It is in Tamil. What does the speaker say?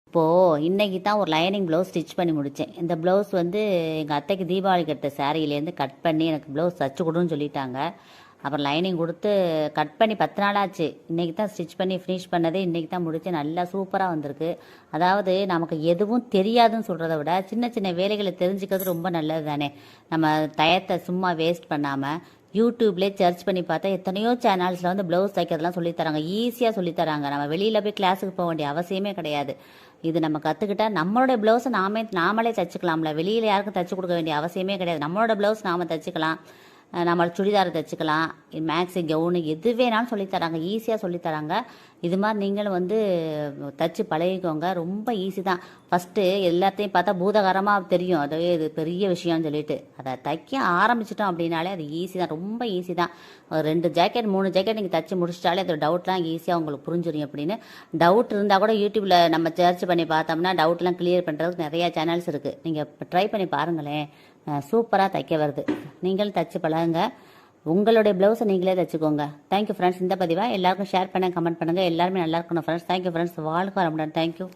இப்போது இன்றைக்கி தான் ஒரு லைனிங் ப்ளவுஸ் ஸ்டிச் பண்ணி முடித்தேன். இந்த ப்ளவுஸ் வந்து எங்கள் அத்தைக்கு தீபாவளிக்கு எடுத்த சாரியிலேருந்து கட் பண்ணி எனக்கு ப்ளவுஸ் தச்சு கொடுன்னு சொல்லிட்டாங்க. அப்புறம் லைனிங் கொடுத்து கட் பண்ணி 10 நாள் ஆச்சு. இன்றைக்கி தான் ஸ்டிச் பண்ணி ஃபினிஷ் பண்ணதே இன்றைக்கி தான் முடித்தேன். நல்லா சூப்பராக வந்திருக்கு. அதாவது நமக்கு எதுவும் தெரியாதுன்னு சொல்கிறத விட சின்ன சின்ன வேலைகளை தெரிஞ்சுக்கிறது ரொம்ப நல்லது தானே. நம்ம டயத்தை சும்மா வேஸ்ட் பண்ணாமல் யூடியூப்லேயே சர்ச் பண்ணி பார்த்தா எத்தனையோ சேனல்ஸில் வந்து ப்ளவுஸ் தைக்கிறதுலாம் சொல்லித்தராங்க. ஈஸியாக சொல்லித்தராங்க. நம்ம வெளியில் போய் கிளாஸுக்கு போக வேண்டிய அவசியமே கிடையாது. இது நம்ம கற்றுக்கிட்டா நம்மளோட ப்ளவுஸை நாமளே தைச்சிக்கலாம்ல. வெளியில் யாருக்கும் தைச்சி கொடுக்க வேண்டிய அவசியமே கிடையாது. நம்மளோட ப்ளவுஸ் நாம் தைச்சிக்கலாம். நம்ம சுடிதாரை தைச்சிக்கலாம். மேக்ஸி கவுனு எது வேணாலும் சொல்லித்தராங்க. ஈஸியாக சொல்லித்தராங்க. இது மாதிரி நீங்களும் வந்து தைச்சி பழகிக்கோங்க. ரொம்ப ஈஸி தான். ஃபஸ்ட்டு எல்லாத்தையும் பார்த்தா பூதகரமாக தெரியும். அதுவே இது பெரிய விஷயம்னு சொல்லிட்டு அதை தைக்க ஆரம்பிச்சிட்டோம் அப்படின்னாலே அது ஈஸி தான். ரொம்ப ஈஸி தான். ஒரு 2 ஜாக்கெட் 3 ஜாக்கெட் நீங்கள் தைச்சி முடிச்சிட்டாலே அதோட டவுட்லாம் ஈஸியாக உங்களுக்கு புரிஞ்சிடும். அப்படின்னு டவுட் இருந்தால் கூட யூடியூப்பில் நம்ம சர்ச் பண்ணி பார்த்தோம்னா டவுட்லாம் கிளியர் பண்ணுறதுக்கு நிறையா சேனல்ஸ் இருக்குது. நீங்கள் ட்ரை பண்ணி பாருங்களேன். சூப்பராக தைக்க வருது. நீங்களும் தைச்சி பழகுங்க. உங்களுடைய ப்ளவுஸை நீங்களே தைச்சிக்கோங்க. Thank you friends. இந்த பதிவாக எல்லாருக்கும் ஷேர் பண்ணுங்கள், கமெண்ட் பண்ணுங்கள். எல்லாருமே நல்லா இருக்கணும் ஃப்ரெண்ட்ஸ். Thank you friends. வாழ்க்கை வரமுடன். தேங்க்யூ.